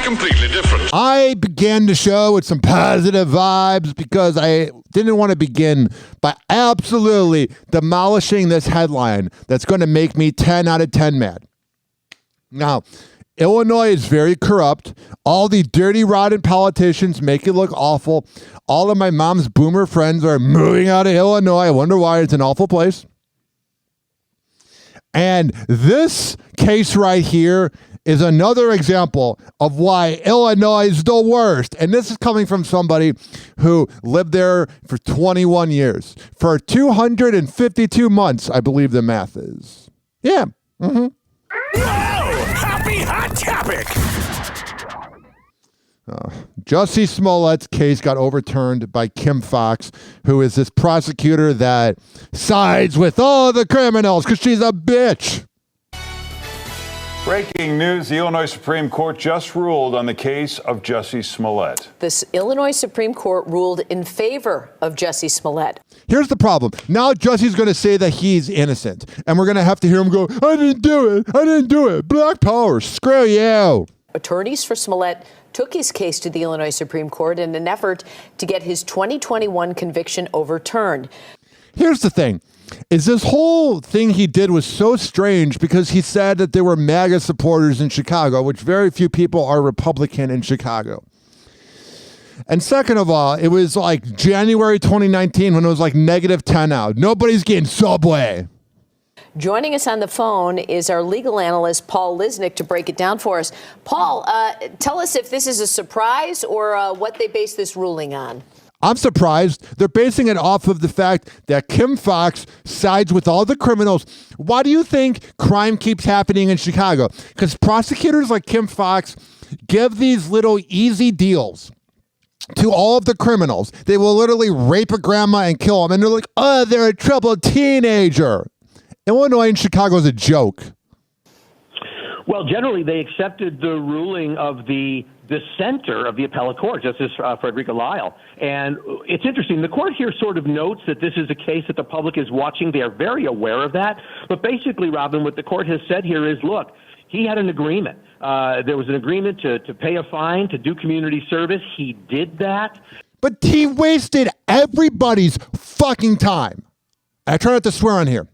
completely different. I began the show with some positive vibes because I didn't want to begin by absolutely demolishing this headline that's going to make me 10 out of 10 mad. Now, Illinois is very corrupt. All the dirty, rotten politicians make it look awful. All of my mom's boomer friends are moving out of Illinois. I wonder why. It's an awful place. And this case right here is another example of why Illinois is the worst. And this is coming from somebody who lived there for 21 years. For 252 months, I believe the math is. Yeah. Mm-hmm. Whoa! Happy Hot Topic! Jussie Smollett's case got overturned by Kim Foxx, who is this prosecutor that sides with all the criminals because she's a bitch. Breaking news, the Illinois Supreme Court just ruled on the case of Jussie Smollett. The Illinois Supreme Court ruled in favor of Jussie Smollett. Here's the problem. Now Jussie's going to say that he's innocent, and we're going to have to hear him go, I didn't do it. I didn't do it. Black power. Screw you. Attorneys for Smollett took his case to the Illinois Supreme Court in an effort to get his 2021 conviction overturned. Here's the thing. Is this whole thing he did was so strange because he said that there were MAGA supporters in Chicago, which very few people are Republican in Chicago. And second of all, it was like January 2019 when it was like -10 out. Nobody's getting Subway. Joining us on the phone is our legal analyst, Paul Lisnick, to break it down for us. Paul, tell us if this is a surprise or what they base this ruling on. I'm surprised. They're basing it off of the fact that Kim Foxx sides with all the criminals. Why do you think crime keeps happening in Chicago? Because prosecutors like Kim Foxx give these little easy deals to all of the criminals. They will literally rape a grandma and kill them. And they're like, oh, they're a troubled teenager. Illinois and Chicago is a joke. Well, generally, they accepted the ruling of the dissenter of the appellate court, Justice Frederica Lyle. And it's interesting. The court here sort of notes that this is a case that the public is watching. They are very aware of that. But basically, Robin, what the court has said here is, look, he had an agreement. There was an agreement to pay a fine, to do community service. He did that. But he wasted everybody's fucking time. I try not to swear on here.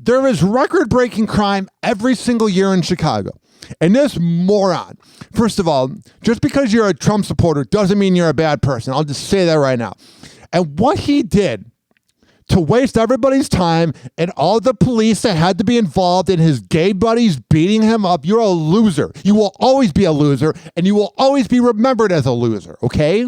There is record-breaking crime every single year in Chicago. And this moron, first of all, just because you're a Trump supporter doesn't mean you're a bad person. I'll just say that right now. And what he did to waste everybody's time and all the police that had to be involved in his gay buddies beating him up, you're a loser. You will always be a loser, and you will always be remembered as a loser, okay?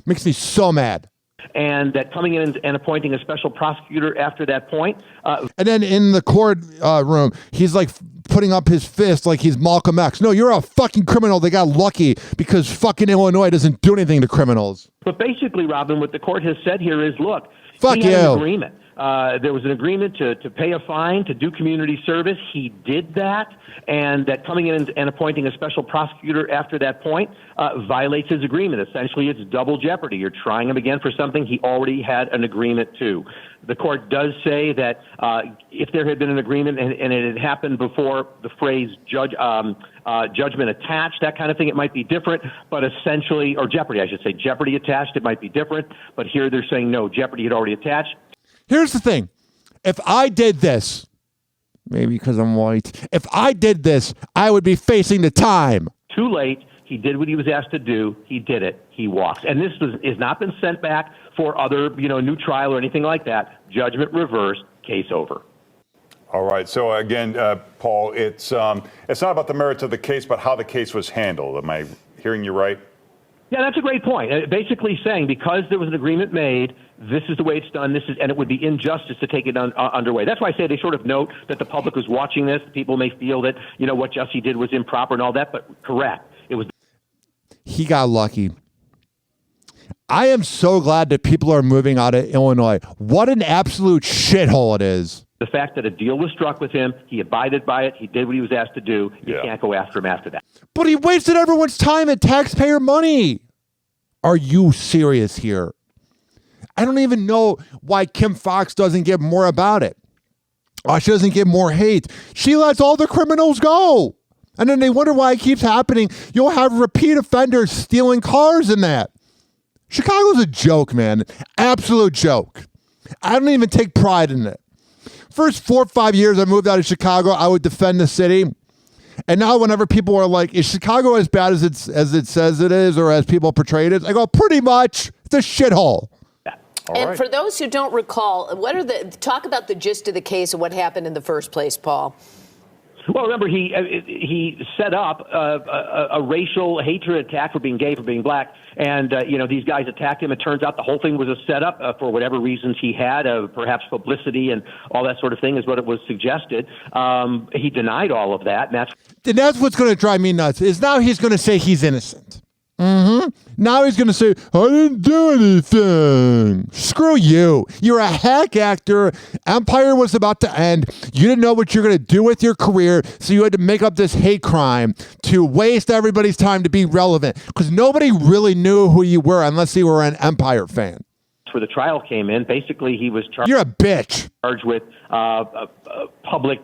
Makes me so mad. And that coming in and appointing a special prosecutor after that point. And then in the court room, he's like putting up his fist like he's Malcolm X. No, you're a fucking criminal. They got lucky because fucking Illinois doesn't do anything to criminals. But basically, Robin, what the court has said here is, look, fuck he had you. an agreement. There was an agreement to pay a fine, to do community service. He did that. And that coming in and appointing a special prosecutor after that point violates his agreement. Essentially, it's double jeopardy. You're trying him again for something he already had an agreement to. The court does say that if there had been an agreement and it had happened before the phrase judgment attached, that kind of thing, it might be different. But essentially, or jeopardy, I should say, jeopardy attached, it might be different. But here they're saying, no, jeopardy had already attached. Here's the thing. If I did this, maybe because I'm white, if I did this, I would be facing the time. Too late. He did what he was asked to do. He did it. He walks. And this has not been sent back for other, new trial or anything like that. Judgment reversed. Case over. All right. So again, Paul, it's not about the merits of the case, but how the case was handled. Am I hearing you right? Yeah, that's a great point. Basically saying because there was an agreement made, this is the way it's done. And it would be injustice to take it underway. That's why I say they sort of note that the public was watching this. People may feel that what Jussie did was improper and all that, but correct. It was. He got lucky. I am so glad that people are moving out of Illinois. What an absolute shithole it is. The fact that a deal was struck with him, he abided by it, he did what he was asked to do. You can't go after him after that. But he wasted everyone's time and taxpayer money. Are you serious here? I don't even know why Kim Foxx doesn't get more about it. Why she doesn't get more hate. She lets all the criminals go. And then they wonder why it keeps happening. You'll have repeat offenders stealing cars in that. Chicago's a joke, man. Absolute joke. I don't even take pride in it. First 4 or 5 years I moved out of Chicago, I would defend the city. And now whenever people are like, is Chicago as bad as it says it is or as people portrayed it? I go, pretty much. It's a shithole. And for those who don't recall, talk about the gist of the case and what happened in the first place, Paul. Well, remember, he set up a racial hatred attack for being gay, for being black, and these guys attacked him. It turns out the whole thing was a setup for whatever reasons he had, perhaps publicity and all that sort of thing is what it was suggested. He denied all of that, and that's what's going to drive me nuts. Is now he's going to say he's innocent. Now he's going to say, I didn't do anything. Screw you. You're a hack actor. Empire was about to end. You didn't know what you're going to do with your career, so you had to make up this hate crime to waste everybody's time to be relevant because nobody really knew who you were unless you were an Empire fan. where the trial came in. Basically, he was charged. You're a bitch. Charged with public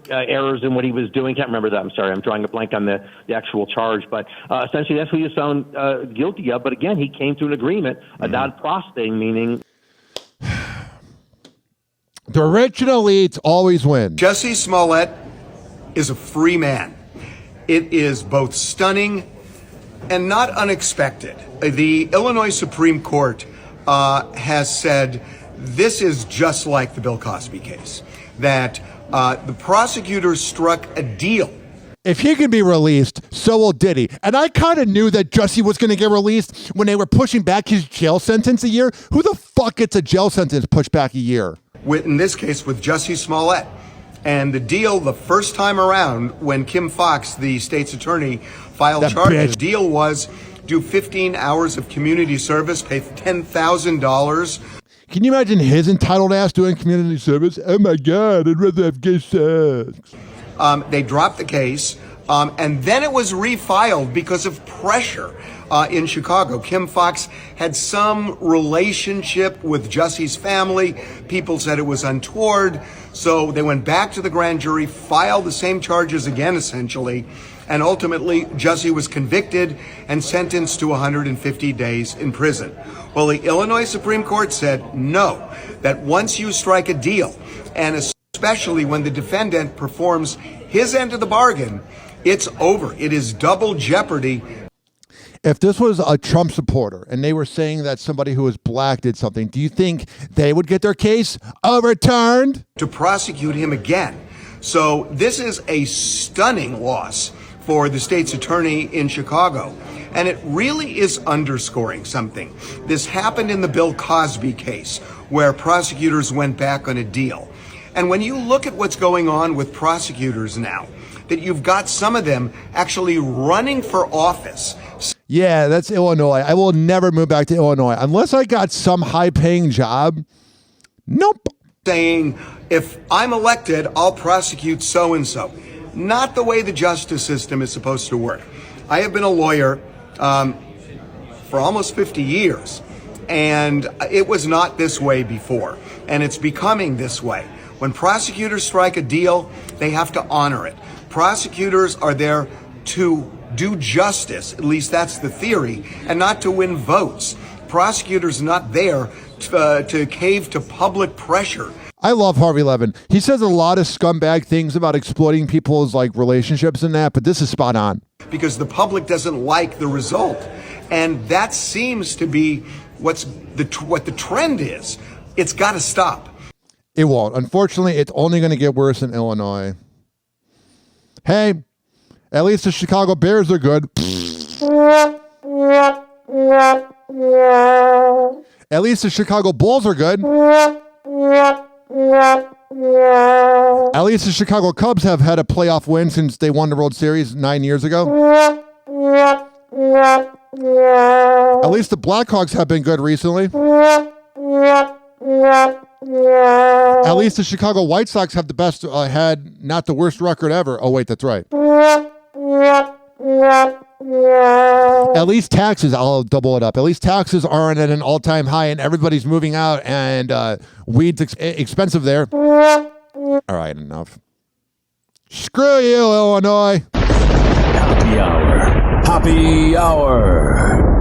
errors in what he was doing. Can't remember that. I'm sorry. I'm drawing a blank on the actual charge. But essentially, that's what he was found guilty of. But again, he came to an agreement, a non-pros thing, meaning. The rich and elites always win. Jussie Smollett is a free man. It is both stunning and not unexpected. The Illinois Supreme Court has said this is just like the Bill Cosby case, that the prosecutors struck a deal. If he can be released, so will Diddy. And I kind of knew that Jussie was going to get released when they were pushing back his jail sentence a year. Who the fuck gets a jail sentence pushed back a year? In this case, with Jussie Smollett. And the deal, the first time around, when Kim Foxx, the state's attorney, filed charges, the deal was do 15 hours of community service, pay $10,000. Can you imagine his entitled ass doing community service? Oh my God, I'd rather have gay sex. They dropped the case, and then it was refiled because of pressure in Chicago. Kim Foxx had some relationship with Jussie's family. People said it was untoward. So they went back to the grand jury, filed the same charges again, essentially. And ultimately, Jussie was convicted and sentenced to 150 days in prison. Well, the Illinois Supreme Court said no, that once you strike a deal, and especially when the defendant performs his end of the bargain, it's over. It is double jeopardy. If this was a Trump supporter and they were saying that somebody who was black did something, do you think they would get their case overturned? To prosecute him again. So this is a stunning loss for the state's attorney in Chicago. And it really is underscoring something. This happened in the Bill Cosby case, where prosecutors went back on a deal. And when you look at what's going on with prosecutors now, that you've got some of them actually running for office. Yeah, that's Illinois. I will never move back to Illinois unless I got some high-paying job. Nope. Saying, if I'm elected, I'll prosecute so-and-so. Not the way the justice system is supposed to work. I have been a lawyer for almost 50 years, and it was not this way before, and it's becoming this way. When prosecutors strike a deal, they have to honor it. Prosecutors are there to do justice, at least that's the theory, and not to win votes. Prosecutors are not there to cave to public pressure. I love Harvey Levin. He says a lot of scumbag things about exploiting people's relationships and that, but this is spot on. Because the public doesn't like the result. And that seems to be what the trend is. It's got to stop. It won't. Unfortunately, it's only going to get worse in Illinois. Hey, at least the Chicago Bears are good. At least the Chicago Bulls are good. At least the Chicago Cubs have had a playoff win since they won the World Series 9 years ago. At least the Blackhawks have been good recently. At least the Chicago White Sox have the best, had not the worst record ever. Oh, wait, that's right. At least taxes, I'll double it up. At least taxes aren't at an all-time high and everybody's moving out and weed's expensive there. All right, enough. Screw you, Illinois. Happy hour. Happy hour.